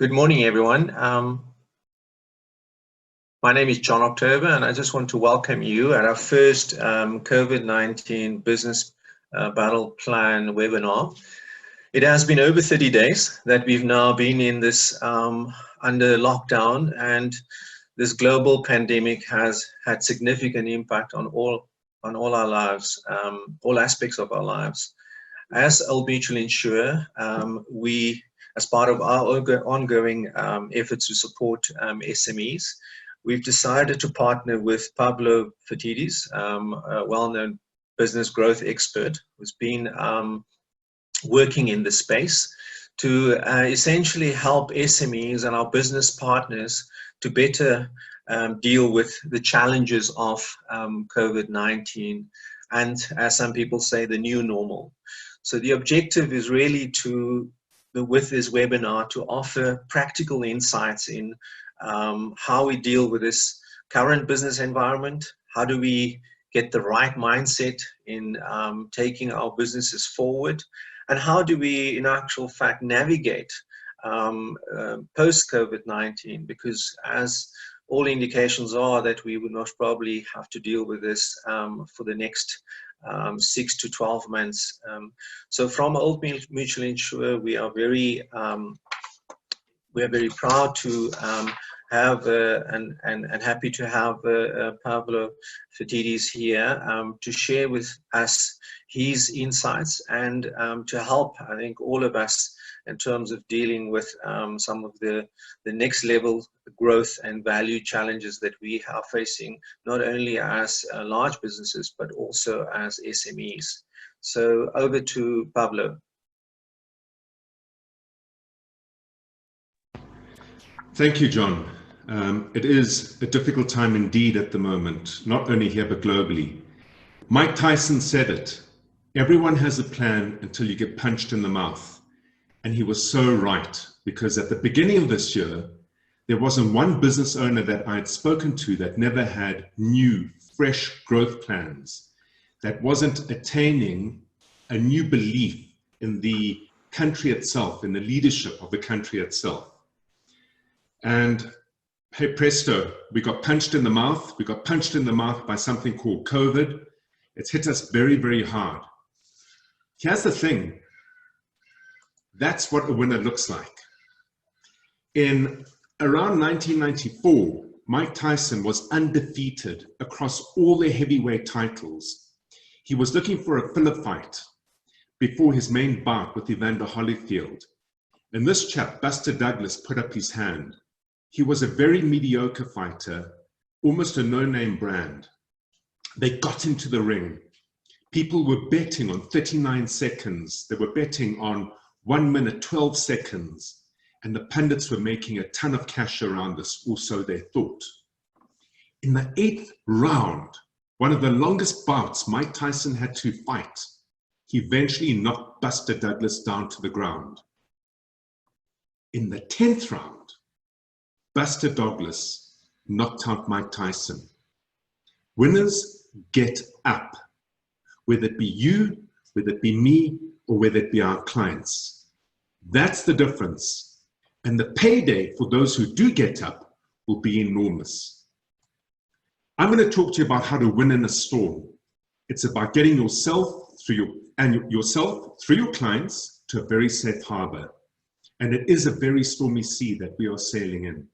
Good morning, everyone. My name is John October, and I just want to welcome you at our first COVID-19 Business Battle Plan webinar. It has been over 30 days that we've now been in this under lockdown, and this global pandemic has had significant impact on all our lives, all aspects of our lives. As Old Mutual Insure, as part of our ongoing efforts to support SMEs, we've decided to partner with Pavlo Phitidis, a well-known business growth expert who's been working in this space to essentially help SMEs and our business partners to better deal with the challenges of COVID-19 and, as some people say, the new normal. So the objective is really with this webinar to offer practical insights in how we deal with this current business environment, how do we get the right mindset in taking our businesses forward, and how do we, in actual fact, navigate post-COVID-19, because as all indications are that we would most probably have to deal with this for the next 6 to 12 months. So from Old Mutual Insure, we are very proud to have and happy to have Pavlo Phitidis here to share with us his insights and to help, I think, all of us in terms of dealing with some of the next level growth and value challenges that we are facing, not only as large businesses, but also as SMEs. So over to Pavlo. Thank you, John. It is a difficult time indeed at the moment, not only here, but globally. Mike Tyson said it, everyone has a plan until you get punched in the mouth. And he was so right, because at the beginning of this year, there wasn't one business owner that I had spoken to that never had new, fresh growth plans, that wasn't attaining a new belief in the country itself, in the leadership of the country itself. And hey presto, we got punched in the mouth. We got punched in the mouth by something called COVID. It's hit us very, very hard. Here's the thing. That's what a winner looks like. In around 1994, Mike Tyson was undefeated across all the heavyweight titles. He was looking for a filler fight before his main bout with Evander Holyfield. And this chap, Buster Douglas, put up his hand. He was a very mediocre fighter, almost a no-name brand. They got into the ring. People were betting on 39 seconds. They were betting on 1 minute, 12 seconds. And the pundits were making a ton of cash around this, or so they thought. In the 8th round, one of the longest bouts Mike Tyson had to fight, he eventually knocked Buster Douglas down to the ground. In the 10th round, Buster Douglas knocked out Mike Tyson. Winners get up, whether it be you, whether it be me, or whether it be our clients. That's the difference. And the payday for those who do get up will be enormous. I'm going to talk to you about how to win in a storm. It's about getting yourself through your clients to a very safe harbor. And it is a very stormy sea that we are sailing in.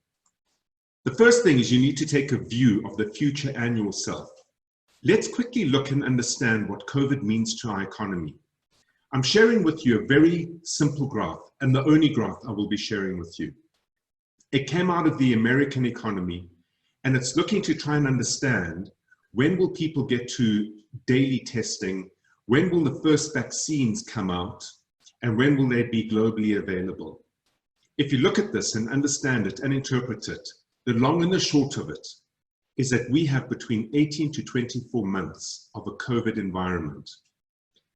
The first thing is you need to take a view of the future and yourself. Let's quickly look and understand what COVID means to our economy. I'm sharing with you a very simple graph, and the only graph I will be sharing with you. It came out of the American economy, and it's looking to try and understand when will people get to daily testing, when will the first vaccines come out, and when will they be globally available. If you look at this and understand it and interpret it, the long and the short of it is that we have between 18 to 24 months of a COVID environment.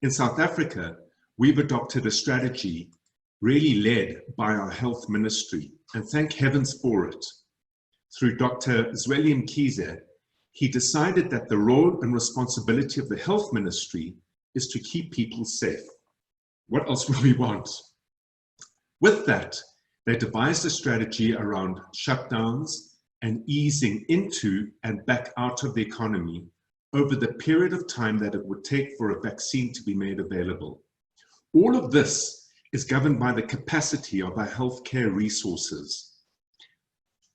In South Africa, we've adopted a strategy really led by our health ministry, and thank heavens for it. Through Dr. Zweli Mkhize, he decided that the role and responsibility of the health ministry is to keep people safe. What else would we want? With that, They devised a strategy around shutdowns and easing into and back out of the economy over the period of time that it would take for a vaccine to be made available. All of this is governed by the capacity of our healthcare resources.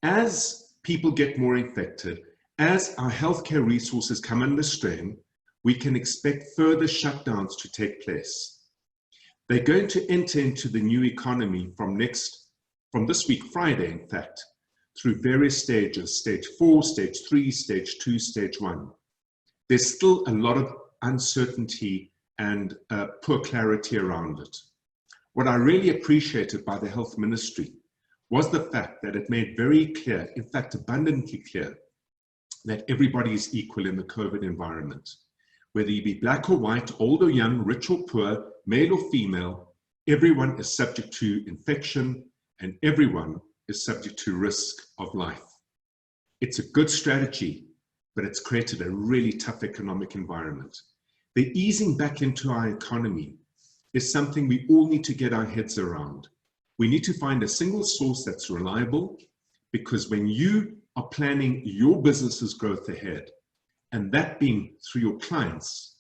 As people get more infected, as our healthcare resources come under strain, we can expect further shutdowns to take place. They're going to enter into the new economy from this week, Friday, in fact, through various stages, stage 4, stage 3, stage 2, stage 1. There's still a lot of uncertainty and poor clarity around it. What I really appreciated by the Health Ministry was the fact that it made very clear, in fact, abundantly clear, that everybody is equal in the COVID environment. Whether you be black or white, old or young, rich or poor, male or female, everyone is subject to infection and everyone is subject to risk of life. It's a good strategy, but it's created a really tough economic environment. The easing back into our economy is something we all need to get our heads around. We need to find a single source that's reliable, because when you are planning your business's growth ahead, and that being through your clients,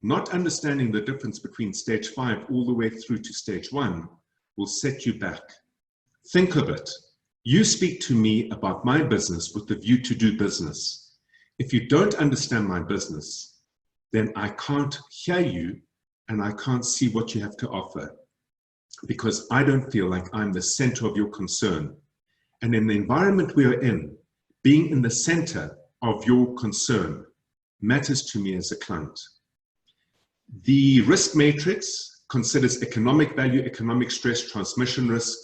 not understanding the difference between stage 5 all the way through to stage 1 will set you back. Think of it. You speak to me about my business with the view to do business. If you don't understand my business, then I can't hear you and I can't see what you have to offer, because I don't feel like I'm the center of your concern. And in the environment we are in, being in the center of your concern matters to me as a client. The risk matrix considers economic value, economic stress, transmission risk.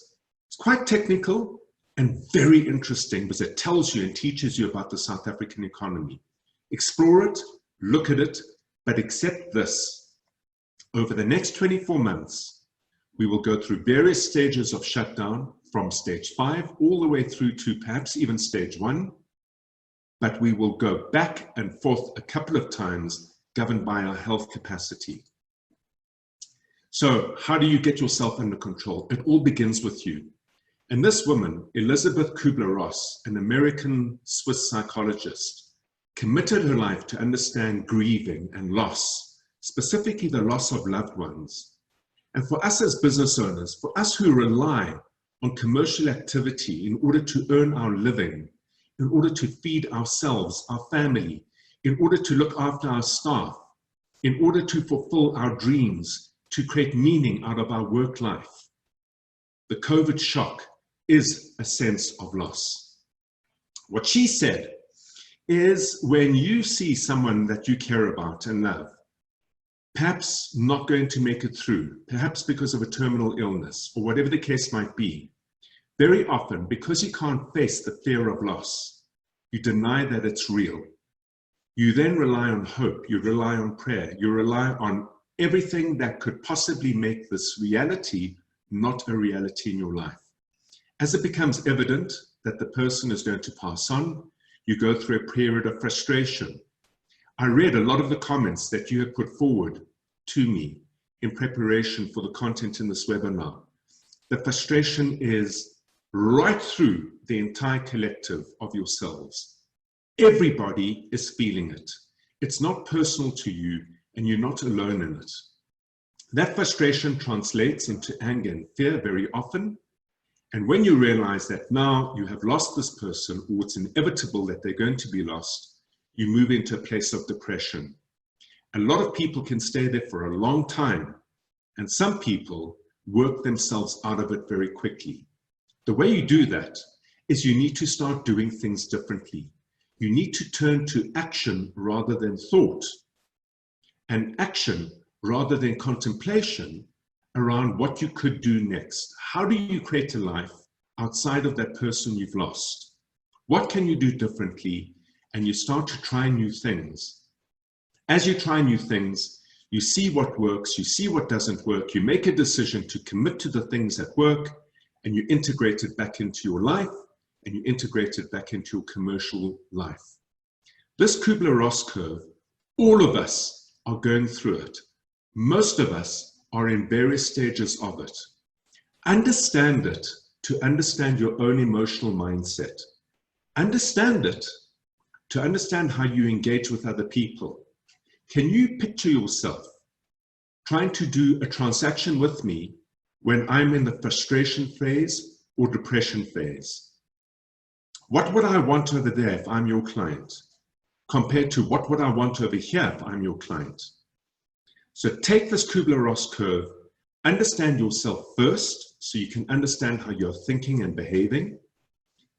It's quite technical and very interesting because it tells you and teaches you about the South African economy. Explore it, look at it, but accept this. Over the next 24 months, we will go through various stages of shutdown from stage 5 all the way through to perhaps even stage 1, but we will go back and forth a couple of times, governed by our health capacity. So how do you get yourself under control? It all begins with you. And this woman, Elizabeth Kubler-Ross, an American-Swiss psychologist, committed her life to understand grieving and loss, specifically the loss of loved ones. And for us as business owners, for us who rely on commercial activity in order to earn our living, in order to feed ourselves, our family, in order to look after our staff, in order to fulfill our dreams, to create meaning out of our work life, the COVID shock is a sense of loss. What she said is, when you see someone that you care about and love, perhaps not going to make it through, perhaps because of a terminal illness or whatever the case might be, very often, because you can't face the fear of loss, you deny that it's real. You then rely on hope, you rely on prayer, you rely on everything that could possibly make this reality not a reality in your life. As it becomes evident that the person is going to pass on, you go through a period of frustration. I read a lot of the comments that you have put forward to me in preparation for the content in this webinar. The frustration is right through the entire collective of yourselves. Everybody is feeling it. It's not personal to you, and you're not alone in it. That frustration translates into anger and fear very often. And when you realize that now you have lost this person, or it's inevitable that they're going to be lost, you move into a place of depression. A lot of people can stay there for a long time, and some people work themselves out of it very quickly. The way you do that is you need to start doing things differently. You need to turn to action rather than thought, and action rather than contemplation around what you could do next. How do you create a life outside of that person you've lost? What can you do differently? And you start to try new things. As you try new things, you see what works, you see what doesn't work, you make a decision to commit to the things that work, and you integrate it back into your life, and you integrate it back into your commercial life. This Kubler-Ross curve, all of us are going through it. Most of us are in various stages of it. Understand it to understand your own emotional mindset. Understand it to understand how you engage with other people. Can you picture yourself trying to do a transaction with me when I'm in the frustration phase or depression phase? What would I want over there if I'm your client, compared to what would I want over here if I'm your client? So take this Kubler-Ross curve, understand yourself first so you can understand how you're thinking and behaving.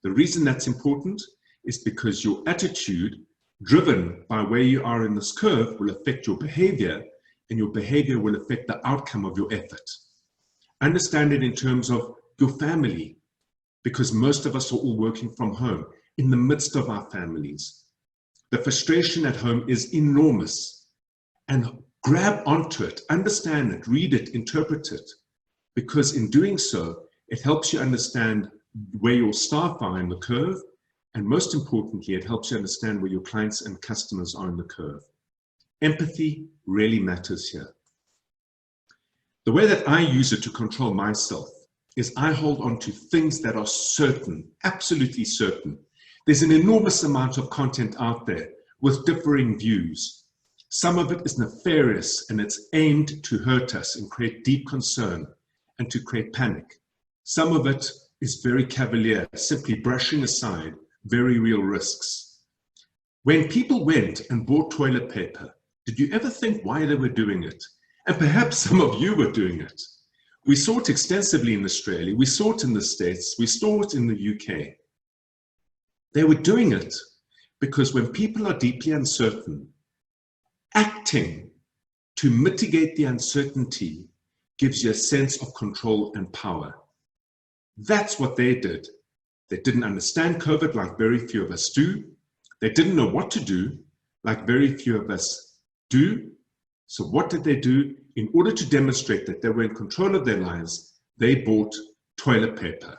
The reason that's important is because your attitude, driven by where you are in this curve, will affect your behavior, and your behavior will affect the outcome of your effort. Understand it in terms of your family, because most of us are all working from home in the midst of our families. The frustration at home is enormous, and grab onto it, understand it, read it, interpret it, because in doing so, it helps you understand where your staff are in the curve, and most importantly, it helps you understand where your clients and customers are in the curve. Empathy really matters here. The way that I use it to control myself is I hold on to things that are certain, absolutely certain. There's an enormous amount of content out there with differing views. Some of it is nefarious and it's aimed to hurt us and create deep concern and to create panic. Some of it is very cavalier, simply brushing aside very real risks. When people went and bought toilet paper, did you ever think why they were doing it? And perhaps some of you were doing it. We saw it extensively in Australia, we saw it in the States, we saw it in the UK. They were doing it because when people are deeply uncertain, acting to mitigate the uncertainty gives you a sense of control and power. That's what they did. They didn't understand COVID like very few of us do. They didn't know what to do like very few of us do. So what did they do? In order to demonstrate that they were in control of their lives, they bought toilet paper.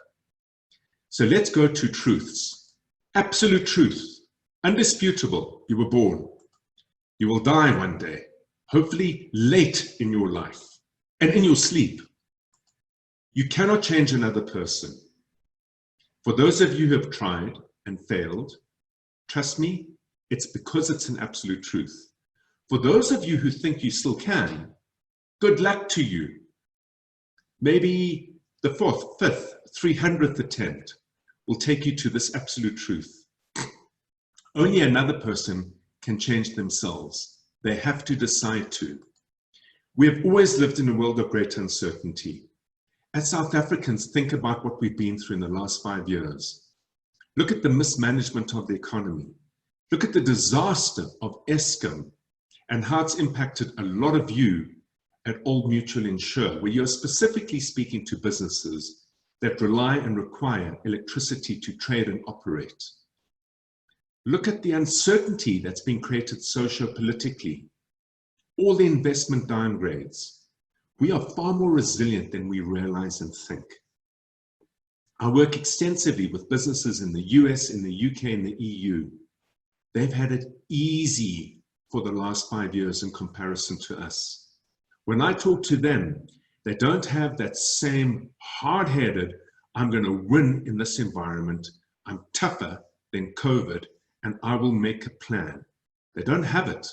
So let's go to truths. Absolute truth, undisputable, you were born. You will die one day, hopefully late in your life and in your sleep. You cannot change another person. For those of you who have tried and failed, trust me, it's because it's an absolute truth. For those of you who think you still can, good luck to you. Maybe the 4th, 5th, 300th attempt will take you to this absolute truth. Only another person can change themselves. They have to decide to. We have always lived in a world of great uncertainty. As South Africans, think about what we've been through in the last 5 years. Look at the mismanagement of the economy. Look at the disaster of Eskom and how it's impacted a lot of you at Old Mutual Insure, where you're specifically speaking to businesses that rely and require electricity to trade and operate. Look at the uncertainty that's been created socio-politically, all the investment downgrades. We are far more resilient than we realize and think. I work extensively with businesses in the US, in the UK, and the EU. They've had it easy for the last 5 years in comparison to us. When I talk to them, they don't have that same hard-headed, I'm going to win in this environment, I'm tougher than COVID, and I will make a plan. They don't have it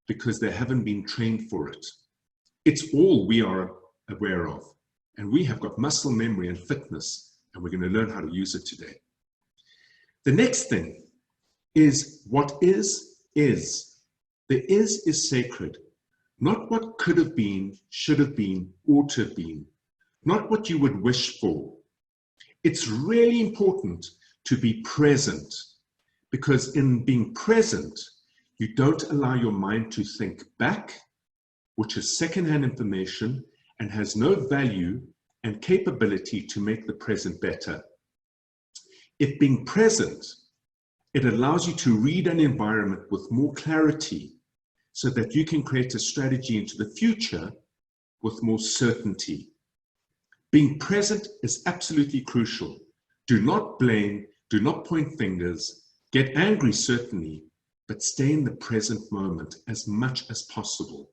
because they haven't been trained for it. It's all we are aware of, and we have got muscle memory and fitness, and we're going to learn how to use it today. The next thing is what is. The is sacred, not what could have been, should have been, ought to have been, not what you would wish for. It's really important to be present, because in being present, you don't allow your mind to think back, which is secondhand information and has no value and capability to make the present better. If being present, it allows you to read an environment with more clarity so that you can create a strategy into the future with more certainty. Being present is absolutely crucial. Do not blame, do not point fingers, get angry certainly, but stay in the present moment as much as possible.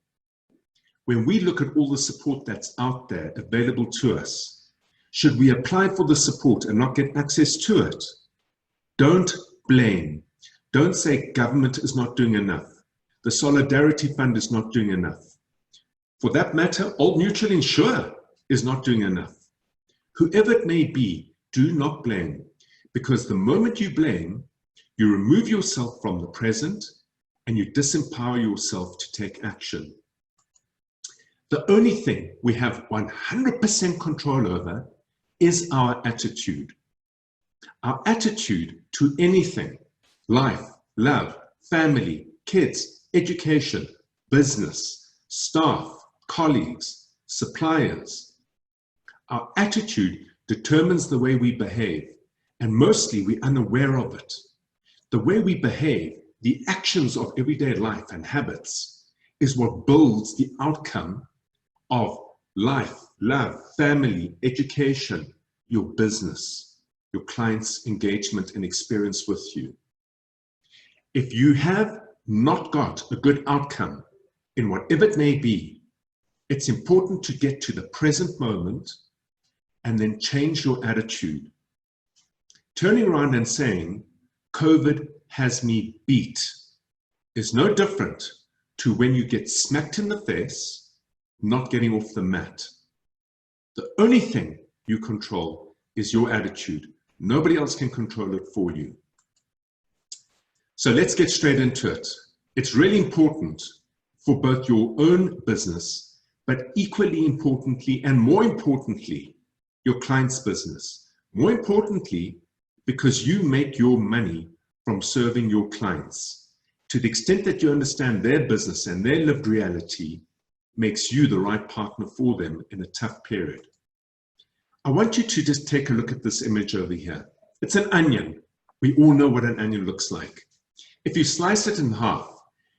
When we look at all the support that's out there available to us, Should we apply for the support and not get access to it? Don't blame. Don't say government is not doing enough. The Solidarity Fund is not doing enough. For that matter, Old Mutual Insure is not doing enough. Whoever it may be, do not blame, because the moment you blame, you remove yourself from the present and you disempower yourself to take action. The only thing we have 100% control over is our attitude. Our attitude to anything: life, love, family, kids, education, business, staff, colleagues, suppliers. Our attitude determines the way we behave, and mostly we're unaware of it. The way we behave, the actions of everyday life and habits, is what builds the outcome of life, love, family, education, your business, your clients' engagement and experience with you. If you have not got a good outcome in whatever it may be, it's important to get to the present moment and then change your attitude. Turning around and saying, COVID has me beat, is no different to when you get smacked in the face, not getting off the mat. The only thing you control is your attitude. Nobody else can control it for you. So let's get straight into it. It's really important for both your own business, but equally importantly and more importantly, your client's business. More importantly, because you make your money from serving your clients. To the extent that you understand their business and their lived reality, makes you the right partner for them in a tough period. I want you to just take a look at this image over here. It's an onion. We all know what an onion looks like. If you slice it in half,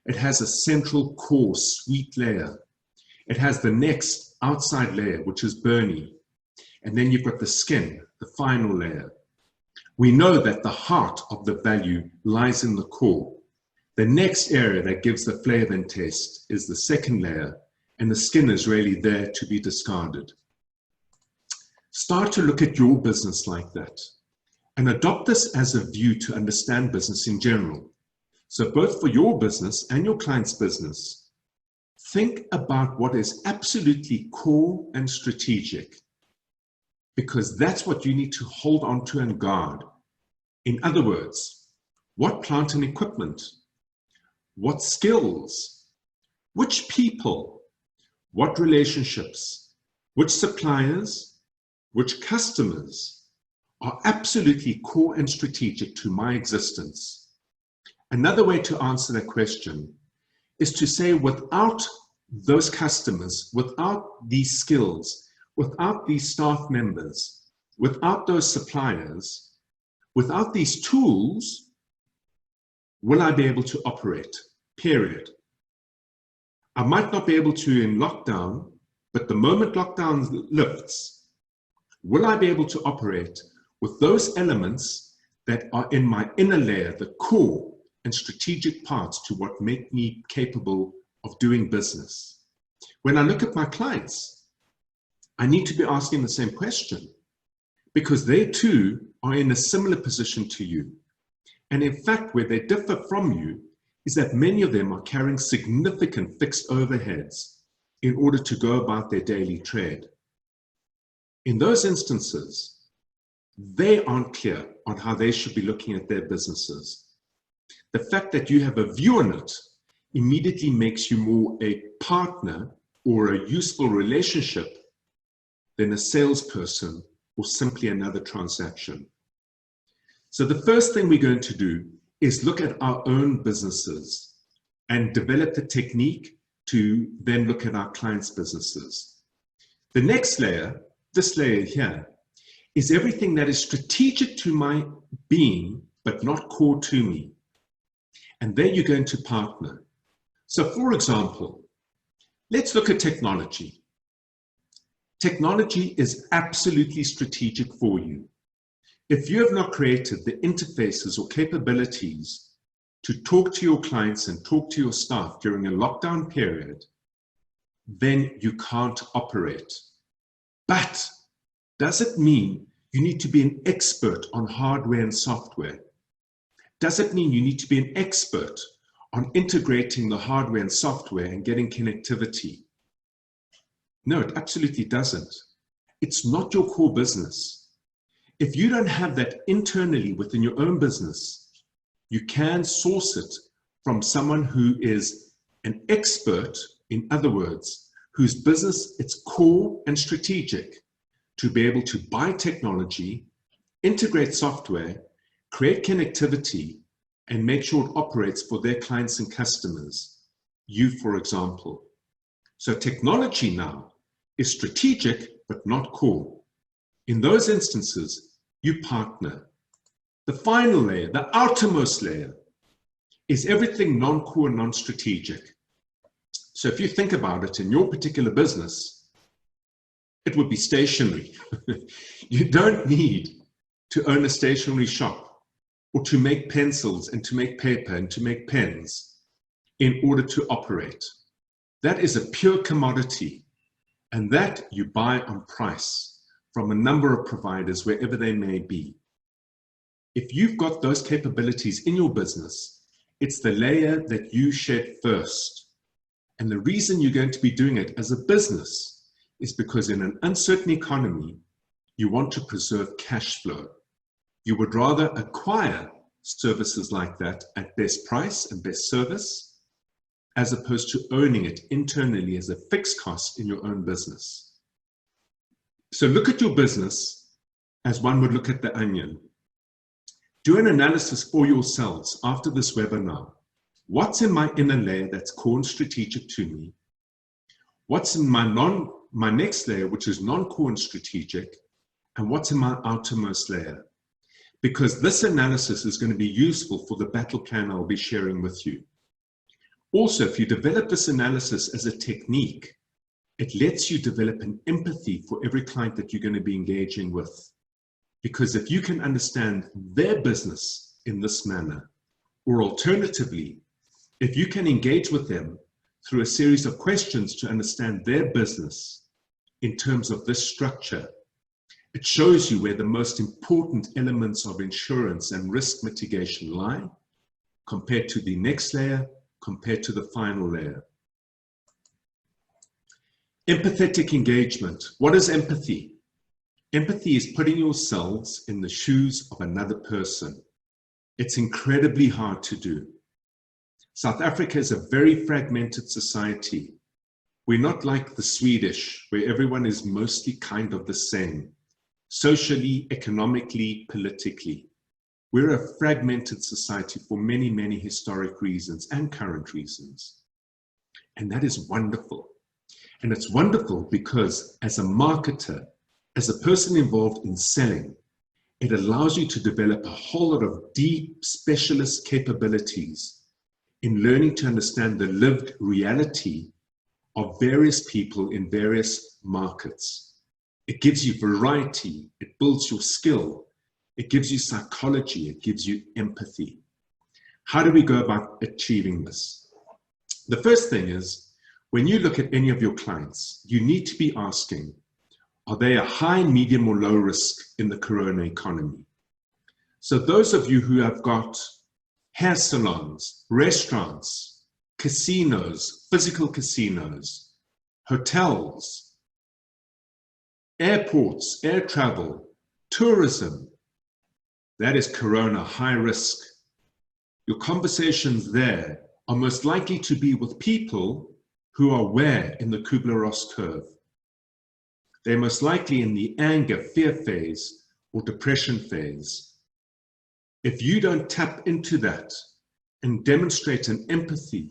it has a central core sweet layer. It has the next outside layer, which is burny. And then you've got the skin, the final layer. We know that the heart of the value lies in the core. The next area that gives the flavor and taste is the second layer, and the skin is really there to be discarded. Start to look at your business like that and adopt this as a view to understand business in general. So both for your business and your client's business, think about what is absolutely core and strategic, because that's what you need to hold on to and guard. In other words, what plant and equipment, what skills, which people, what relationships, which suppliers, which customers are absolutely core and strategic to my existence. Another way to answer that question is to say, without those customers, without these skills, without these staff members, without those suppliers, without these tools, will I be able to operate? Period. I might not be able to in lockdown, but the moment lockdown lifts, will I be able to operate with those elements that are in my inner layer, the core and strategic parts to what make me capable of doing business? When I look at my clients, I need to be asking the same question, because they too are in a similar position to you. And in fact, where they differ from you is that many of them are carrying significant fixed overheads in order to go about their daily trade. In those instances, they aren't clear on how they should be looking at their businesses. The fact that you have a view on it immediately makes you more a partner or a useful relationship than a salesperson or simply another transaction. So the first thing we're going to do is look at our own businesses and develop the technique to then look at our clients' businesses. The next layer, this layer here, is everything that is strategic to my being, but not core to me. And then you're going to partner. So for example, let's look at technology. Technology is absolutely strategic for you. If you have not created the interfaces or capabilities to talk to your clients and talk to your staff during a lockdown period, then you can't operate. But Does it mean you need to be an expert on hardware and software? Does it mean you need to be an expert on integrating the hardware and software and getting connectivity? No, it absolutely doesn't. It's not your core business. If you don't have that internally within your own business, you can source it from someone who is an expert, in other words, whose business is core and strategic, to be able to buy technology, integrate software, create connectivity, and make sure it operates for their clients and customers. You, for example. So technology now is strategic, but not core. In those instances, you partner. The final layer, the outermost layer, is everything non-core and non-strategic. So if you think about it in your particular business, it would be stationery. You don't need to own a stationery shop or to make pencils and to make paper and to make pens in order to operate. That is a pure commodity, and that you buy on price from a number of providers wherever they may be. If you've got those capabilities in your business, it's the layer that you shed first. And the reason you're going to be doing it as a business is because in an uncertain economy, you want to preserve cash flow. You would rather acquire services like that at best price and best service, as opposed to owning it internally as a fixed cost in your own business. So look at your business as one would look at the onion. Do an analysis for yourselves after this webinar. What's in my inner layer that's core and strategic to me? What's in my next layer, which is non-core and strategic? And what's in my outermost layer? Because this analysis is going to be useful for the battle plan I'll be sharing with you. Also, if you develop this analysis as a technique, it lets you develop an empathy for every client that you're going to be engaging with. Because if you can understand their business in this manner, or alternatively, if you can engage with them through a series of questions to understand their business in terms of this structure, it shows you where the most important elements of insurance and risk mitigation lie, compared to the next layer, compared to the final layer. Empathetic engagement. What is empathy? Empathy is putting yourselves in the shoes of another person. It's incredibly hard to do. South Africa is a very fragmented society. We're not like the Swedish, where everyone is mostly kind of the same, socially, economically, politically. We're a fragmented society for many, many historic reasons and current reasons. And that is wonderful. And it's wonderful because as a marketer, as a person involved in selling, it allows you to develop a whole lot of deep specialist capabilities in learning to understand the lived reality of various people in various markets. It gives you variety, it builds your skill, it gives you psychology, it gives you empathy. How do we go about achieving this? The first thing is, when you look at any of your clients, you need to be asking, are they a high, medium, or low risk in the corona economy? So those of you who have got hair salons, restaurants, casinos, physical casinos, hotels, airports, air travel, tourism, that is corona high risk. Your conversations there are most likely to be with people who are where in the Kubler-Ross curve. They're most likely in the anger, fear phase or depression phase. If you don't tap into that and demonstrate an empathy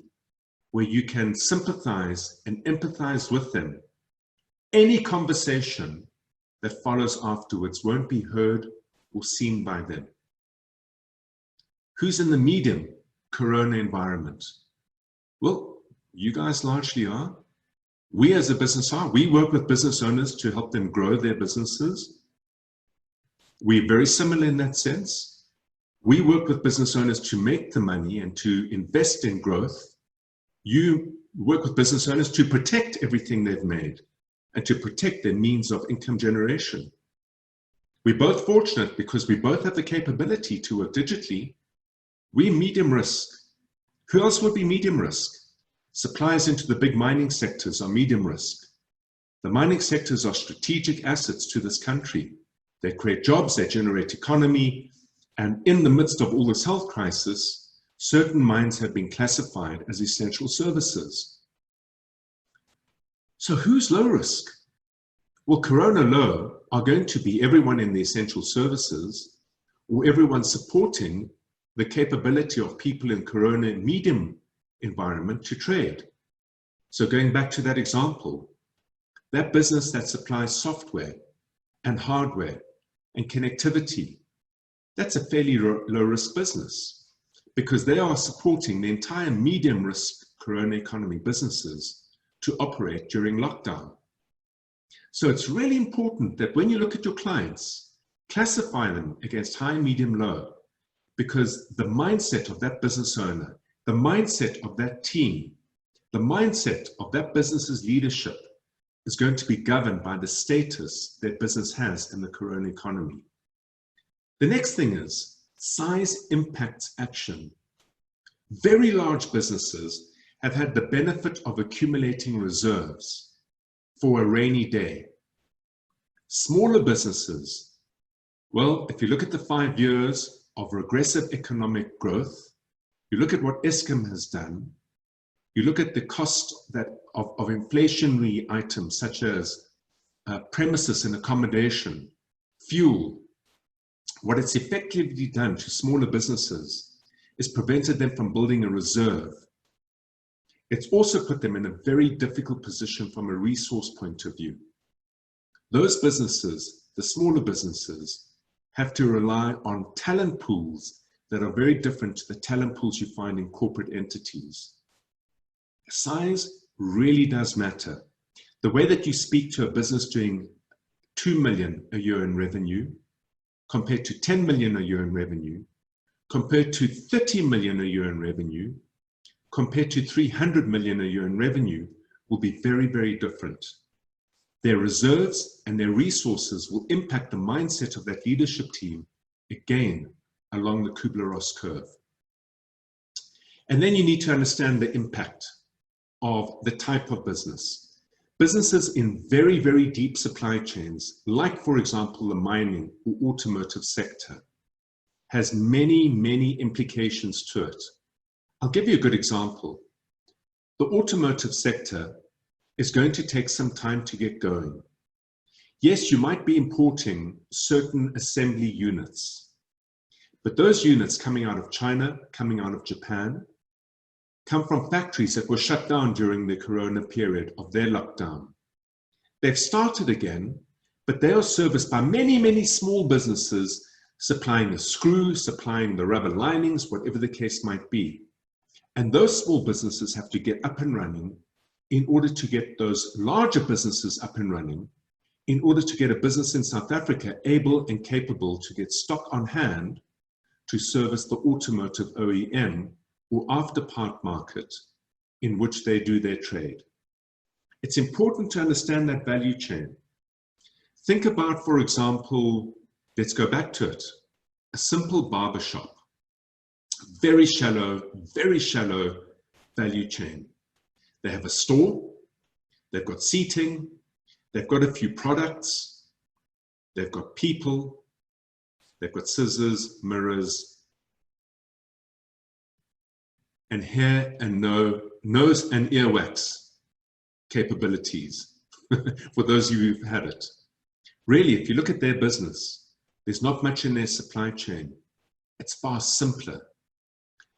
where you can sympathize and empathize with them, any conversation that follows afterwards won't be heard or seen by them. Who's in the medium corona environment? Well, you guys largely are. We as a business are. We work with business owners to help them grow their businesses. We're very similar in that sense. We work with business owners to make the money and to invest in growth. You work with business owners to protect everything they've made and to protect their means of income generation. We're both fortunate because we both have the capability to work digitally. We're medium risk. Who else would be medium risk? Suppliers into the big mining sectors are medium risk. The mining sectors are strategic assets to this country. They create jobs, they generate economy, and in the midst of all this health crisis, certain mines have been classified as essential services. So who's low risk? Well, Corona low are going to be everyone in the essential services or everyone supporting the capability of people in Corona medium environment to trade. So going back to that example, that business that supplies software and hardware and connectivity, that's a fairly low risk business because they are supporting the entire medium risk Corona economy businesses to operate during lockdown. So it's really important that when you look at your clients, classify them against high, medium, low, because the mindset of that business owner, the mindset of that team, the mindset of that business's leadership is going to be governed by the status that business has in the Corona economy. The next thing is size impacts action. Very large businesses have had the benefit of accumulating reserves for a rainy day. Smaller businesses, well, if you look at the 5 years of regressive economic growth, you look at what Eskom has done, you look at the cost of inflationary items such as premises and accommodation, fuel. What it's effectively done to smaller businesses is prevented them from building a reserve. It's also put them in a very difficult position from a resource point of view. Those businesses, the smaller businesses, have to rely on talent pools that are very different to the talent pools you find in corporate entities. Size really does matter. The way that you speak to a business doing 2 million a year in revenue, compared to 10 million a year in revenue, compared to 30 million a year in revenue, compared to 300 million a year in revenue, will be very, very different. Their reserves and their resources will impact the mindset of that leadership team, again, along the Kubler-Ross curve. And then you need to understand the impact of the type of business. Businesses in very, very deep supply chains, like, for example, the mining or automotive sector, has many, many implications to it. I'll give you a good example. The automotive sector is going to take some time to get going. Yes, you might be importing certain assembly units, but those units coming out of China, coming out of Japan, come from factories that were shut down during the Corona period of their lockdown. They've started again, but they are serviced by many, many small businesses supplying the screw, supplying the rubber linings, whatever the case might be. And those small businesses have to get up and running in order to get those larger businesses up and running, in order to get a business in South Africa able and capable to get stock on hand to service the automotive OEM or afterpart market in which they do their trade. It's important to understand that value chain. Think about, for example, let's go back to it, a simple barber shop. Very shallow value chain. They have a store, they've got seating, they've got a few products, they've got people, they've got scissors, mirrors, and hair and nose and ear wax capabilities for those of you who've had it. Really, if you look at their business, there's not much in their supply chain. It's far simpler.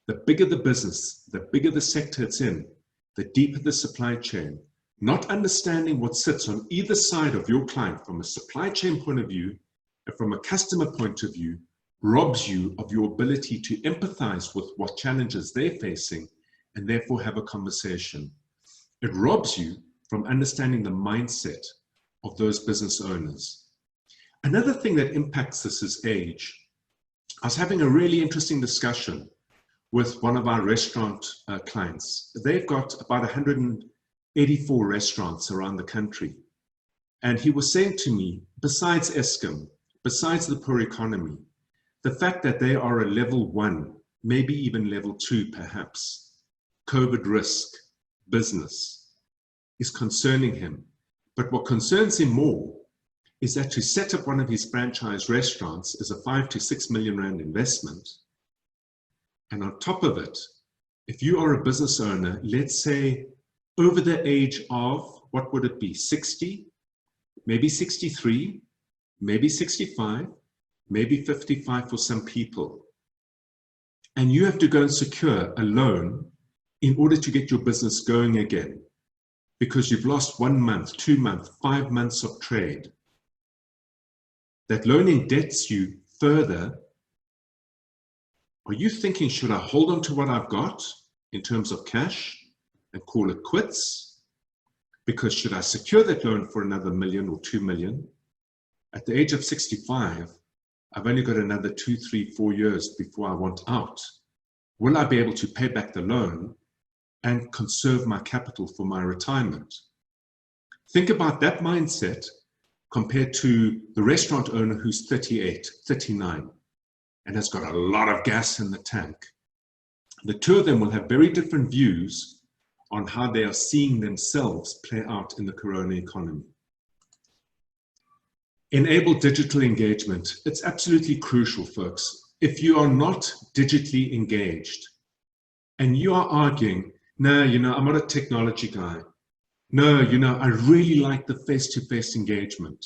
The bigger the business, the bigger the sector it's in, the deeper the supply chain. Not understanding what sits on either side of your client from a supply chain point of view and from a customer point of view robs you of your ability to empathize with what challenges they're facing and therefore have a conversation. It robs you from understanding the mindset of those business owners. Another thing that impacts this is age. I was having a really interesting discussion with one of our restaurant clients. They've got about 184 restaurants around the country. And he was saying to me, besides Eskom, besides the poor economy, the fact that they are a level 1, maybe even level 2 perhaps, COVID risk business is concerning him. But what concerns him more is that to set up one of his franchise restaurants is a 5 to 6 million rand investment. And on top of it, if you are a business owner, let's say over the age of, what would it be, 60, maybe 63, maybe 65, maybe 55 for some people, and you have to go and secure a loan in order to get your business going again, because you've lost 1 month, 2 months, 5 months of trade. That loan indebts you further. Are you thinking, should I hold on to what I've got in terms of cash and call it quits? Because should I secure that loan for another 1 million or 2 million? At the age of 65, I've only got another 2, 3, 4 years before I want out. Will I be able to pay back the loan and conserve my capital for my retirement? Think about that mindset compared to the restaurant owner who's 38, 39, and has got a lot of gas in the tank. The two of them will have very different views on how they are seeing themselves play out in the corona economy. Enable digital engagement. It's absolutely crucial, folks. If you are not digitally engaged and you are arguing, no, I'm not a technology guy. No, I really like the face-to-face engagement.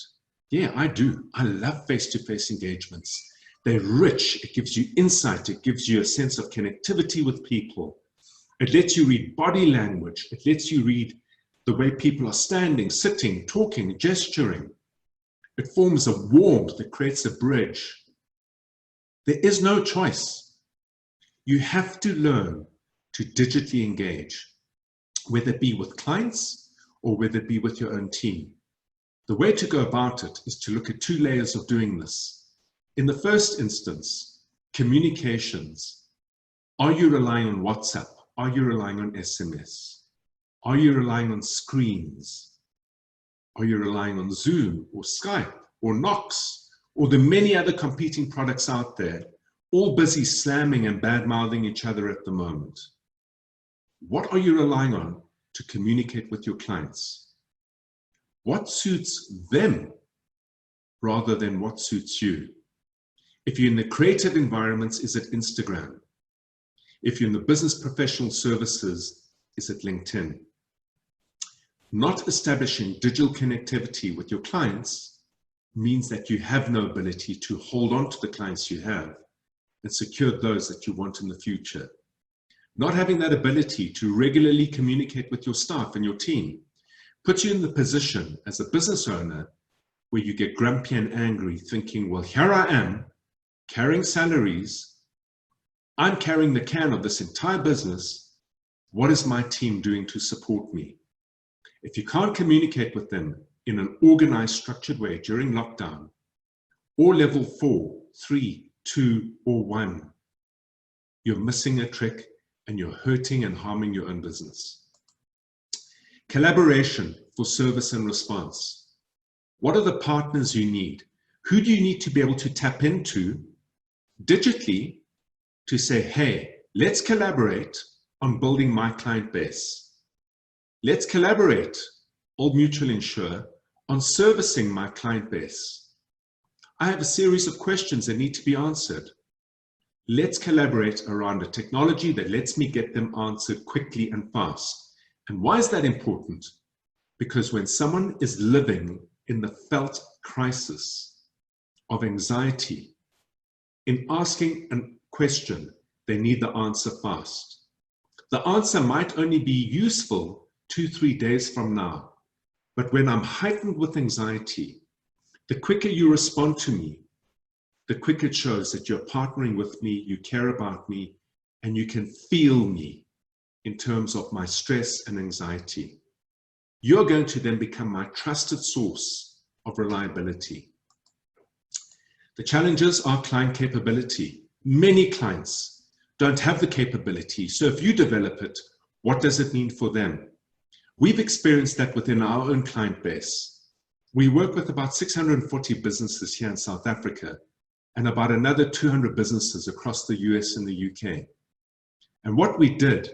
Yeah, I do. I love face-to-face engagements. They're rich. It gives you insight. It gives you a sense of connectivity with people. It lets you read body language. It lets you read the way people are standing, sitting, talking, gesturing. It forms a warmth that creates a bridge. There is no choice. You have to learn to digitally engage, whether it be with clients or whether it be with your own team. The way to go about it is to look at 2 layers of doing this. In the first instance, communications. Are you relying on WhatsApp? Are you relying on SMS? Are you relying on screens? Are you relying on Zoom or Skype or Knox or the many other competing products out there, all busy slamming and bad-mouthing each other at the moment? What are you relying on to communicate with your clients? What suits them rather than what suits you? If you're in the creative environments, is it Instagram? If you're in the business professional services, is it LinkedIn? Not establishing digital connectivity with your clients means that you have no ability to hold on to the clients you have and secure those that you want in the future. Not having that ability to regularly communicate with your staff and your team puts you in the position as a business owner where you get grumpy and angry, thinking, well, here I am carrying salaries. I'm carrying the can of this entire business. What is my team doing to support me? If you can't communicate with them in an organized, structured way during lockdown, or level 4, 3, 2, or 1, you're missing a trick and you're hurting and harming your own business. Collaboration for service and response. What are the partners you need? Who do you need to be able to tap into digitally to say, hey, let's collaborate on building my client base. Let's collaborate, Old Mutual Insure, on servicing my client base. I have a series of questions that need to be answered. Let's collaborate around a technology that lets me get them answered quickly and fast. And why is that important? Because when someone is living in the felt crisis of anxiety, in asking a question, they need the answer fast. The answer might only be useful 2-3 days from now. But when I'm heightened with anxiety, the quicker you respond to me, the quicker it shows that you're partnering with me, you care about me, and you can feel me in terms of my stress and anxiety. You're going to then become my trusted source of reliability. The challenges are client capability. Many clients don't have the capability. So if you develop it, what does it mean for them? We've experienced that within our own client base. We work with about 640 businesses here in South Africa and about another 200 businesses across the US and the UK. And what we did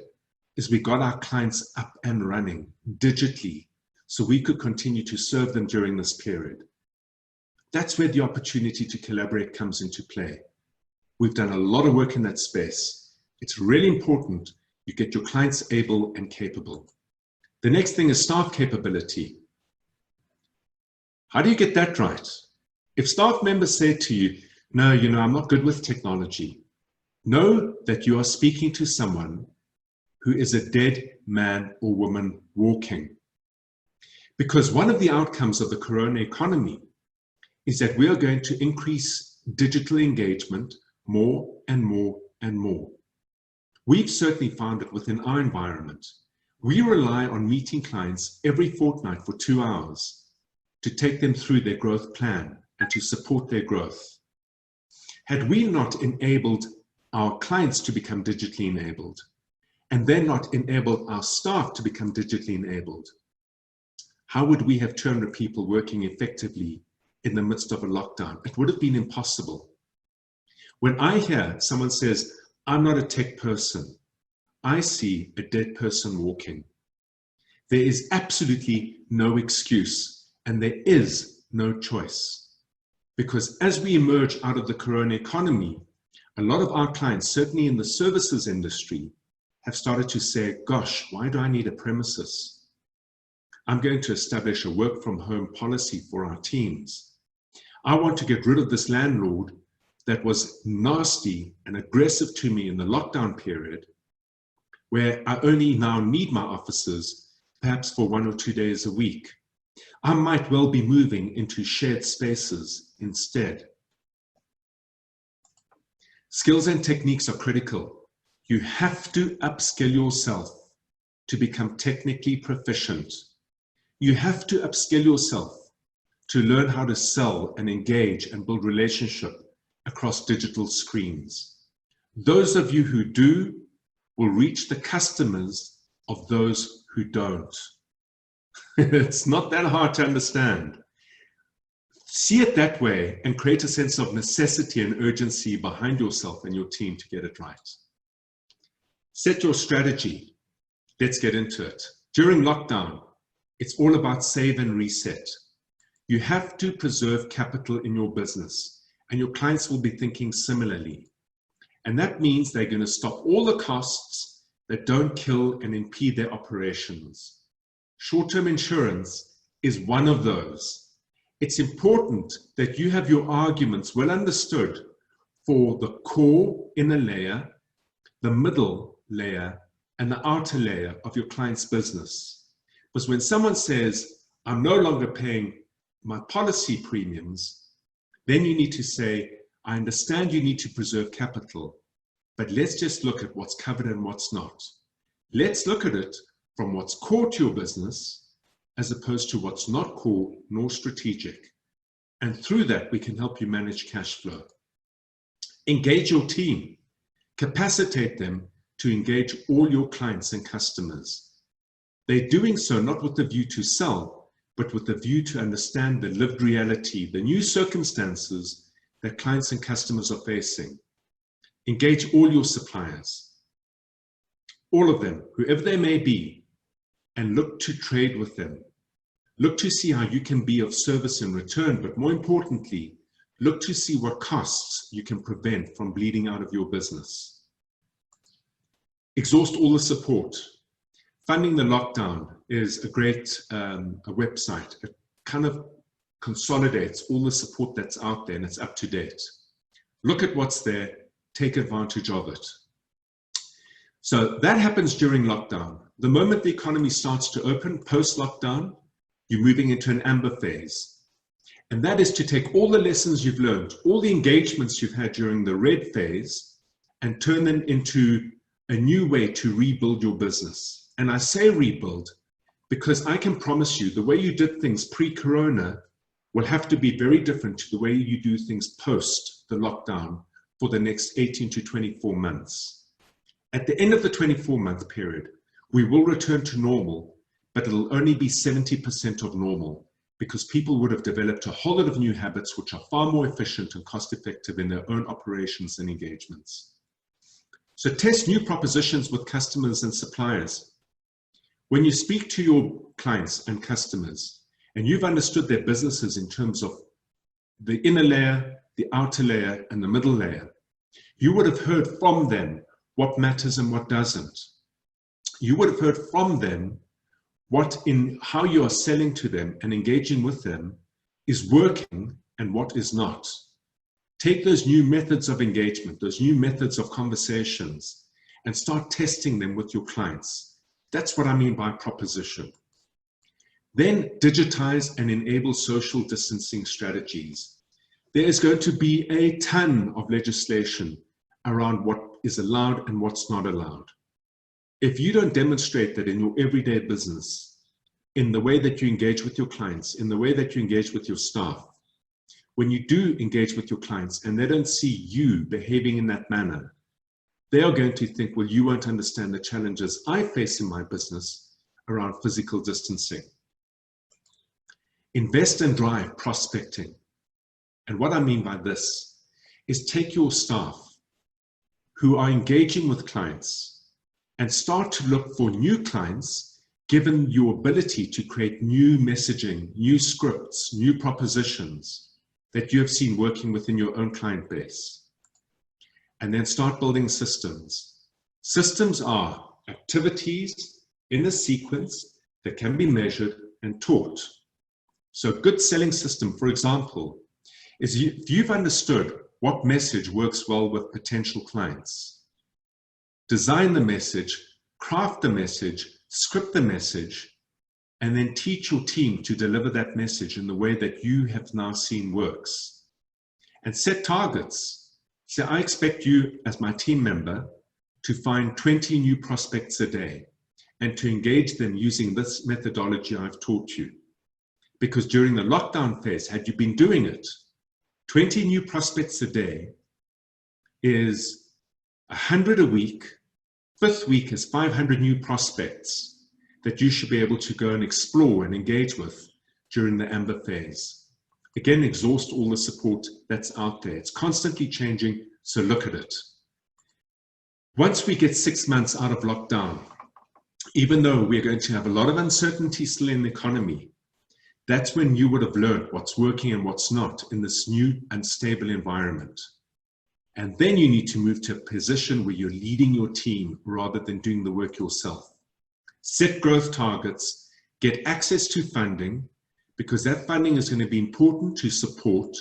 is we got our clients up and running digitally so we could continue to serve them during this period. That's where the opportunity to collaborate comes into play. We've done a lot of work in that space. It's really important you get your clients able and capable. The next thing is staff capability. How do you get that right? If staff members say to you, no, I'm not good with technology, know that you are speaking to someone who is a dead man or woman walking. Because one of the outcomes of the corona economy is that we are going to increase digital engagement more and more and more. We've certainly found it within our environment. We rely on meeting clients every fortnight for 2 hours to take them through their growth plan and to support their growth. Had we not enabled our clients to become digitally enabled, and then not enabled our staff to become digitally enabled, how would we have 200 people working effectively in the midst of a lockdown? It would have been impossible. When I hear someone says, I'm not a tech person, I see a dead person walking. There is absolutely no excuse and there is no choice. Because as we emerge out of the corona economy, a lot of our clients, certainly in the services industry, have started to say, gosh, why do I need a premises? I'm going to establish a work from home policy for our teams. I want to get rid of this landlord that was nasty and aggressive to me in the lockdown period, where I only now need my offices perhaps for 1 or 2 days a week. I might well be moving into shared spaces instead. Skills and techniques are critical. You have to upskill yourself to become technically proficient. You have to upskill yourself to learn how to sell and engage and build relationship across digital screens. Those of you who do will reach the customers of those who don't. It's not that hard to understand. See it that way and create a sense of necessity and urgency behind yourself and your team to get it right. Set your strategy. Let's get into it. During lockdown, it's all about save and reset. You have to preserve capital in your business, and your clients will be thinking similarly. And that means they're going to stop all the costs that don't kill and impede their operations. Short-term insurance is one of those. It's important that you have your arguments well understood for the core inner layer, the middle layer, and the outer layer of your client's business. Because when someone says, I'm no longer paying my policy premiums, then you need to say, I understand you need to preserve capital, but let's just look at what's covered and what's not. Let's look at it from what's core to your business as opposed to what's not core nor strategic. And through that, we can help you manage cash flow. Engage your team. Capacitate them to engage all your clients and customers. They're doing so not with the view to sell, but with the view to understand the lived reality, the new circumstances that clients and customers are facing. Engage all your suppliers, all of them, whoever they may be, and look to trade with them. Look to see how you can be of service in return, but more importantly, look to see what costs you can prevent from bleeding out of your business. Exhaust all the support. Funding the Lockdown is a great website. It kind of consolidates all the support that's out there and it's up to date. Look at what's there, take advantage of it. So that happens during lockdown. The moment the economy starts to open, post-lockdown, you're moving into an amber phase. And that is to take all the lessons you've learned, all the engagements you've had during the red phase, and turn them into a new way to rebuild your business. And I say rebuild because I can promise you the way you did things pre-corona will have to be very different to the way you do things post the lockdown for the next 18 to 24 months. At the end of the 24-month period, we will return to normal, but it'll only be 70% of normal because people would have developed a whole lot of new habits which are far more efficient and cost effective in their own operations and engagements. So test new propositions with customers and suppliers. When you speak to your clients and customers and you've understood their businesses in terms of the inner layer, the outer layer, and the middle layer, you would have heard from them what matters and what doesn't. You would have heard from them what in how you are selling to them and engaging with them is working and what is not. Take those new methods of engagement, those new methods of conversations, and start testing them with your clients. That's what I mean by proposition. Then digitize and enable social distancing strategies. There is going to be a ton of legislation around what is allowed and what's not allowed. If you don't demonstrate that in your everyday business, in the way that you engage with your clients, in the way that you engage with your staff, when you do engage with your clients and they don't see you behaving in that manner, they are going to think, well, you won't understand the challenges I face in my business around physical distancing. Invest and drive prospecting. And what I mean by this is take your staff who are engaging with clients and start to look for new clients, given your ability to create new messaging, new scripts, new propositions that you have seen working within your own client base. And then start building systems. Systems are activities in a sequence that can be measured and taught. So a good selling system, for example, is if you've understood what message works well with potential clients, design the message, craft the message, script the message, and then teach your team to deliver that message in the way that you have now seen works. And set targets. So I expect you as my team member to find 20 new prospects a day and to engage them using this methodology I've taught you. Because during the lockdown phase, had you been doing it, 20 new prospects a day is 100 a week. Fifth week is 500 new prospects that you should be able to go and explore and engage with during the amber phase. Again, exhaust all the support that's out there. It's constantly changing, so look at it. Once we get 6 months out of lockdown, even though we're going to have a lot of uncertainty still in the economy, that's when you would have learned what's working and what's not in this new unstable environment. And then you need to move to a position where you're leading your team rather than doing the work yourself. Set growth targets, get access to funding, because that funding is going to be important to support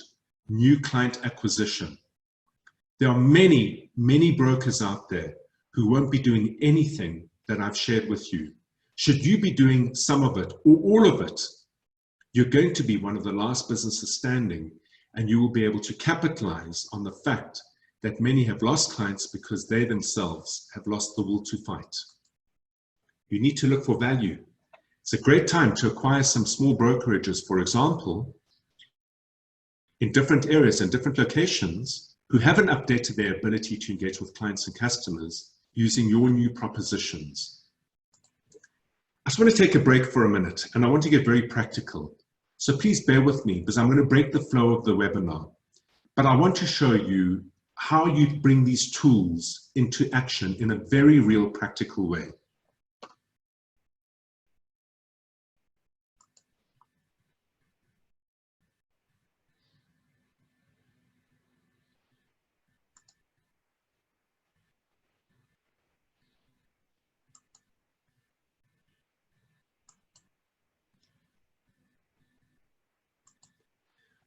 new client acquisition. There are many, many brokers out there who won't be doing anything that I've shared with you. Should you be doing some of it or all of it, you're going to be one of the last businesses standing, and you will be able to capitalize on the fact that many have lost clients because they themselves have lost the will to fight. You need to look for value. It's a great time to acquire some small brokerages, for example, in different areas and different locations who haven't updated their ability to engage with clients and customers using your new propositions. I just want to take a break for a minute, and I want to get very practical. So please bear with me because I'm going to break the flow of the webinar. But I want to show you how you bring these tools into action in a very real, practical way.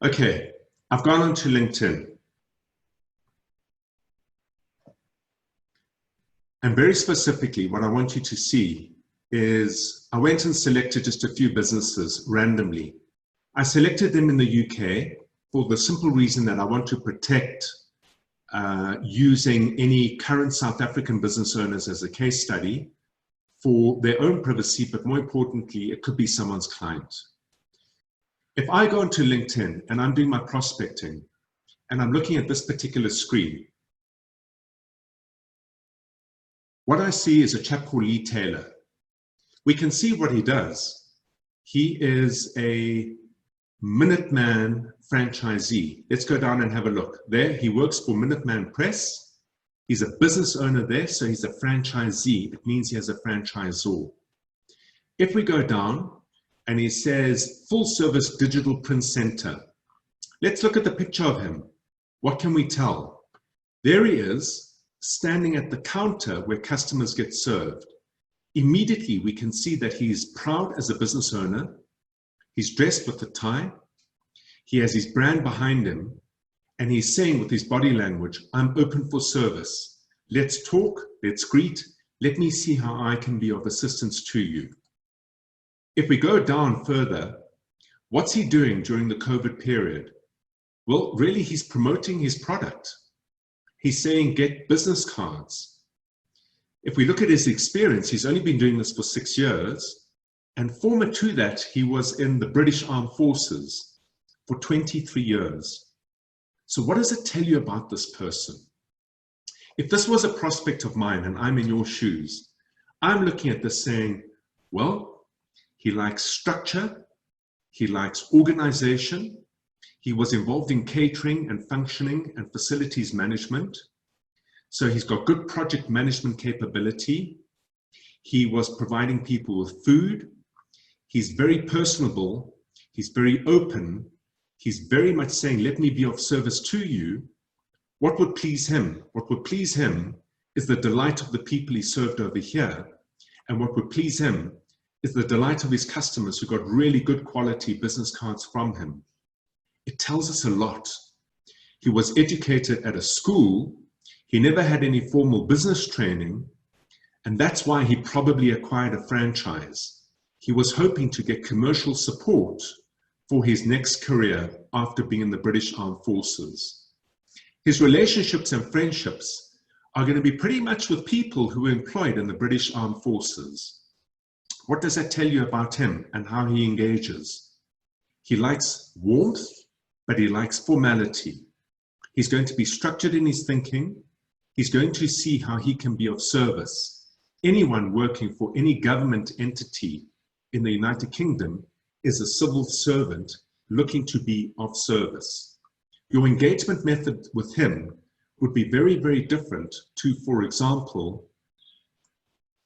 Okay, I've gone onto LinkedIn. And very specifically, what I want you to see is I went and selected just a few businesses randomly. I selected them in the UK for the simple reason that I want to protect using any current South African business owners as a case study for their own privacy, but more importantly, it could be someone's client. If I go into LinkedIn and I'm doing my prospecting and I'm looking at this particular screen, what I see is a chap called Lee Taylor. We can see what he does. He is a Minuteman franchisee. Let's go down and have a look. There, he works for Minuteman Press. He's a business owner there, so he's a franchisee. It means he has a franchisor. If we go down and he says full service digital print center, let's look at the picture of him. What can we tell? There he is, standing at the counter where customers get served. Immediately, we can see that he's proud as a business owner. He's dressed with a tie. He has his brand behind him. And he's saying with his body language, I'm open for service. Let's talk, let's greet. Let me see how I can be of assistance to you. If we go down further, what's he doing during the COVID period? Well, really, he's promoting his product. He's saying, get business cards. If we look at his experience, he's only been doing this for 6 years. And former to that, he was in the British Armed Forces for 23 years. So what does it tell you about this person? If this was a prospect of mine and I'm in your shoes, I'm looking at this saying, well, he likes structure, he likes organization, he was involved in catering and functioning and facilities management. So he's got good project management capability. He was providing people with food. He's very personable. He's very open. He's very much saying, let me be of service to you. What would please him? What would please him is the delight of the people he served over here. And what would please him is the delight of his customers who got really good quality business cards from him. It tells us a lot. He was educated at a school. He never had any formal business training. And that's why he probably acquired a franchise. He was hoping to get commercial support for his next career after being in the British Armed Forces. His relationships and friendships are going to be pretty much with people who were employed in the British Armed Forces. What does that tell you about him and how he engages? He likes warmth, but he likes formality. He's going to be structured in his thinking. He's going to see how he can be of service. Anyone working for any government entity in the United Kingdom is a civil servant looking to be of service. Your engagement method with him would be very, very different to, for example,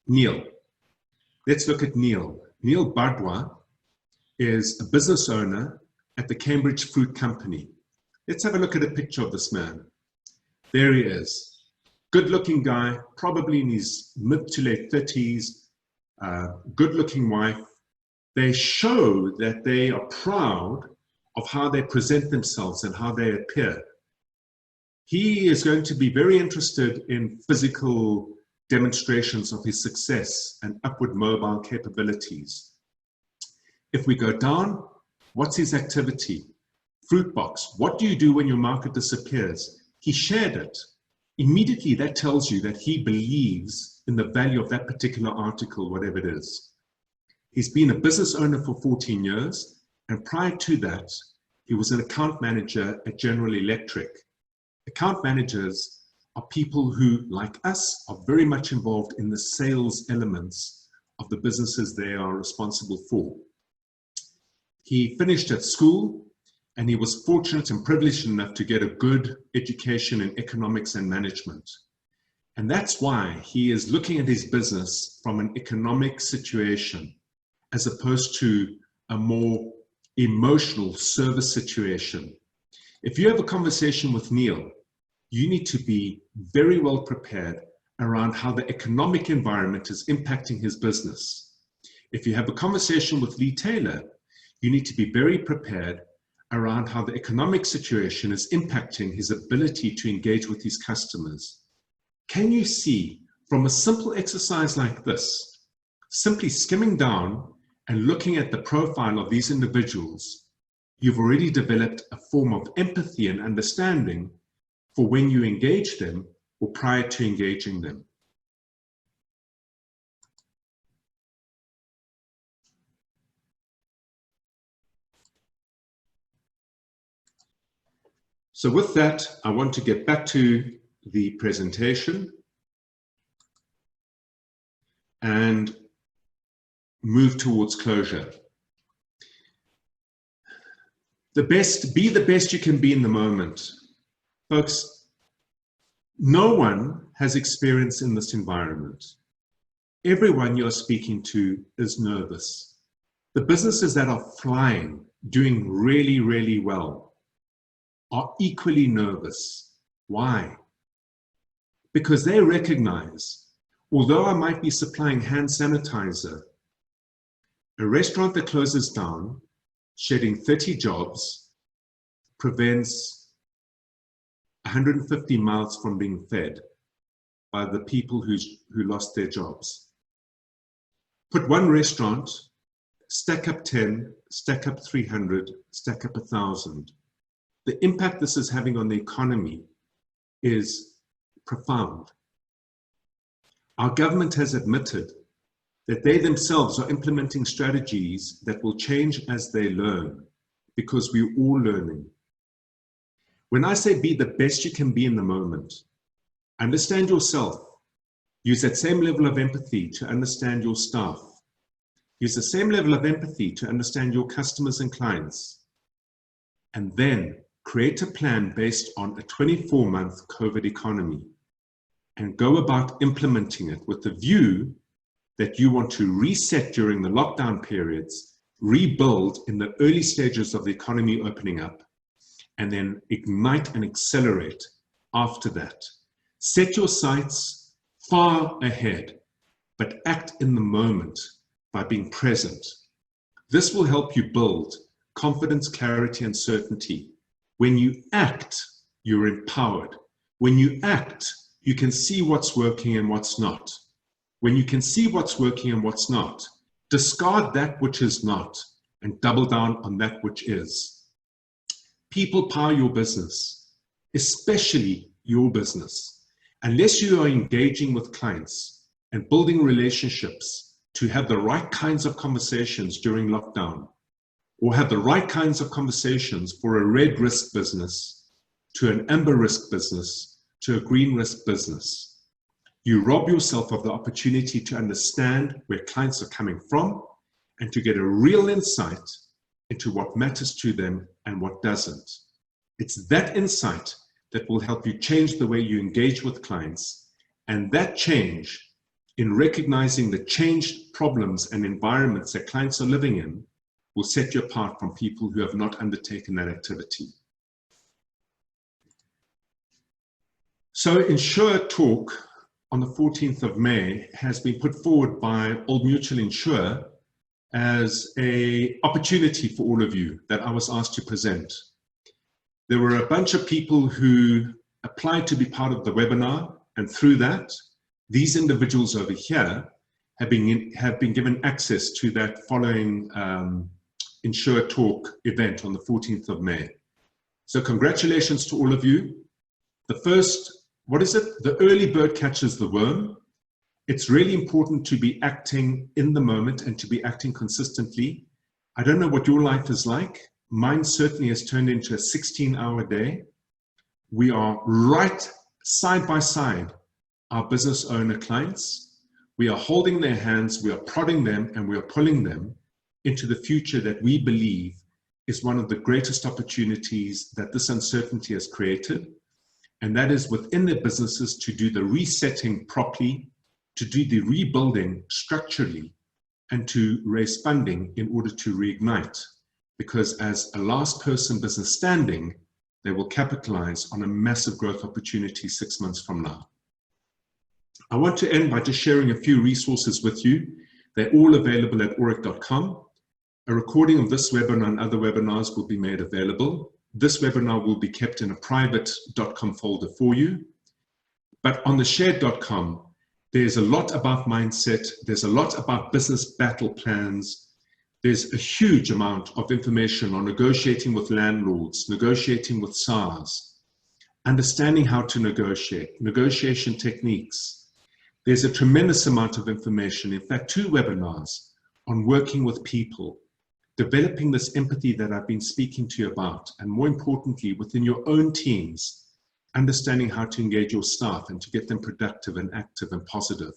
Neil. Let's look at Neil. Neil Badwa is a business owner at the Cambridge Fruit Company. Let's have a look at a picture of this man. There he is. Good-looking guy, probably in his mid to late 30s, good-looking wife. They show that they are proud of how they present themselves and how they appear. He is going to be very interested in physical demonstrations of his success and upward mobile capabilities. If we go down, what's his activity? Fruit box. What do you do when your market disappears? He shared it. Immediately that tells you that he believes in the value of that particular article, whatever it is. He's been a business owner for 14 years, and prior to that, he was an account manager at General Electric. Account managers are people who, like us, are very much involved in the sales elements of the businesses they are responsible for. He finished at school, and he was fortunate and privileged enough to get a good education in economics and management. And that's why he is looking at his business from an economic situation, as opposed to a more emotional service situation. If you have a conversation with Neil, you need to be very well prepared around how the economic environment is impacting his business. If you have a conversation with Lee Taylor, you need to be very prepared around how the economic situation is impacting his ability to engage with his customers. Can you see from a simple exercise like this, simply skimming down and looking at the profile of these individuals, you've already developed a form of empathy and understanding for when you engage them or prior to engaging them. So with that, I want to get back to the presentation and move towards closure. Be the best you can be in the moment. Folks, no one has experience in this environment. Everyone you're speaking to is nervous. The businesses that are flying, doing really, really well, are equally nervous. Why? Because they recognize, although I might be supplying hand sanitizer, a restaurant that closes down, shedding 30 jobs, prevents 150 mouths from being fed by the people who lost their jobs. Put one restaurant, stack up 10, stack up 300, stack up 1,000. The impact this is having on the economy is profound. Our government has admitted that they themselves are implementing strategies that will change as they learn, because we're all learning. When I say be the best you can be in the moment, understand yourself. Use that same level of empathy to understand your staff. Use the same level of empathy to understand your customers and clients. And then create a plan based on a 24-month COVID economy and go about implementing it with the view that you want to reset during the lockdown periods, rebuild in the early stages of the economy opening up, and then ignite and accelerate after that. Set your sights far ahead, but act in the moment by being present. This will help you build confidence, clarity, and certainty. When you act, you're empowered. When you act, you can see what's working and what's not. When you can see what's working and what's not, discard that which is not and double down on that which is. People power your business, especially your business. Unless you are engaging with clients and building relationships to have the right kinds of conversations during lockdown, or have the right kinds of conversations for a red risk business, to an amber risk business, to a green risk business, you rob yourself of the opportunity to understand where clients are coming from and to get a real insight into what matters to them and what doesn't. It's that insight that will help you change the way you engage with clients, and that change in recognizing the changed problems and environments that clients are living in will set you apart from people who have not undertaken that activity. So Insure Talk on the 14th of May has been put forward by Old Mutual Insure as an opportunity for all of you that I was asked to present. There were a bunch of people who applied to be part of the webinar, and through that, these individuals over here have been given access to that following Insure Talk event on the 14th of May. So congratulations to all of you. The first, what is it? The early bird catches the worm. It's really important to be acting in the moment and to be acting consistently. I don't know what your life is like. Mine certainly has turned into a 16-hour day. We are right side by side our business owner clients. We are holding their hands, we are prodding them, and we are pulling them into the future that we believe is one of the greatest opportunities that this uncertainty has created. And that is within their businesses to do the resetting properly, to do the rebuilding structurally, and to raise funding in order to reignite. Because as a last person business standing, they will capitalize on a massive growth opportunity 6 months from now. I want to end by just sharing a few resources with you. They're all available at auric.com. A recording of this webinar and other webinars will be made available. This webinar will be kept in a private .com folder for you. But on the shared.com, there's a lot about mindset. There's a lot about business battle plans. There's a huge amount of information on negotiating with landlords, negotiating with SARS, understanding how to negotiate, negotiation techniques. There's a tremendous amount of information, in fact, 2 webinars on working with people, developing this empathy that I've been speaking to you about, and more importantly, within your own teams, understanding how to engage your staff and to get them productive and active and positive.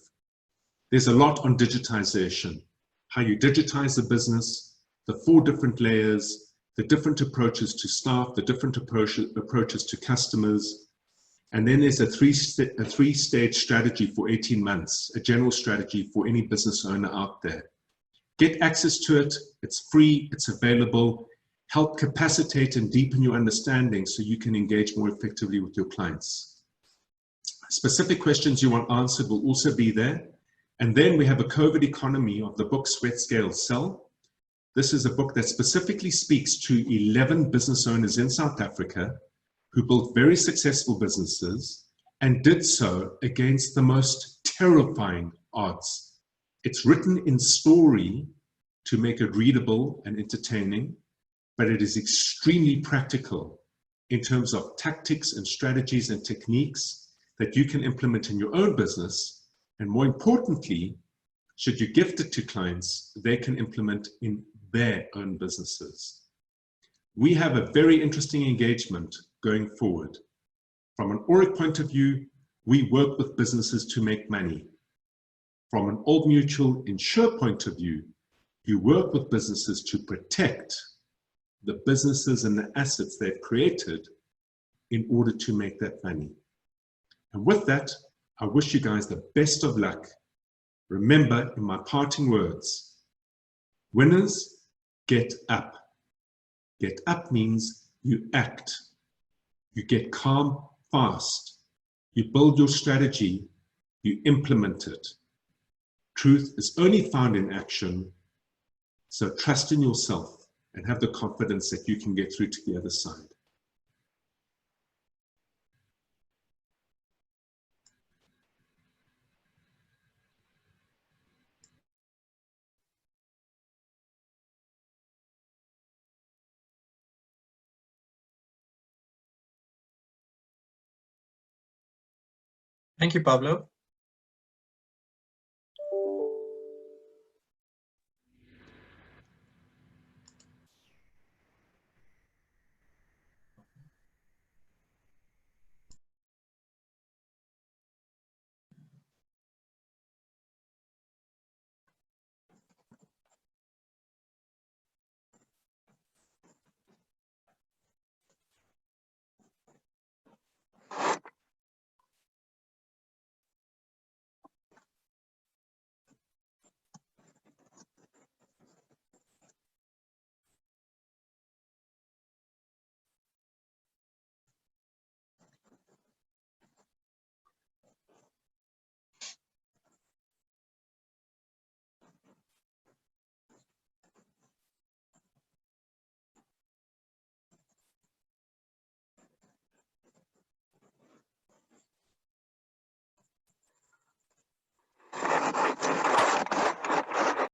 There's a lot on digitization, how you digitize the business, the 4 different layers, the different approaches to staff, the different approaches to customers. And then there's a three-stage strategy for 18 months, a general strategy for any business owner out there. Get access to it. It's free. It's available. Help capacitate and deepen your understanding so you can engage more effectively with your clients. Specific questions you want answered will also be there. And then we have a COVID economy of the book Sweat Scale Sell. This is a book that specifically speaks to 11 business owners in South Africa who built very successful businesses and did so against the most terrifying odds. It's written in story to make it readable and entertaining, but it is extremely practical in terms of tactics and strategies and techniques that you can implement in your own business. And more importantly, should you gift it to clients, they can implement in their own businesses. We have a very interesting engagement going forward. From an Auric point of view, we work with businesses to make money. From an Old Mutual Insure point of view, you work with businesses to protect the businesses and the assets they've created in order to make that money. And with that, I wish you guys the best of luck. Remember, in my parting words, winners get up. Get up means you act. You get calm fast. You build your strategy. You implement it. Truth is only found in action. So trust in yourself and have the confidence that you can get through to the other side. Thank you, Pavlo.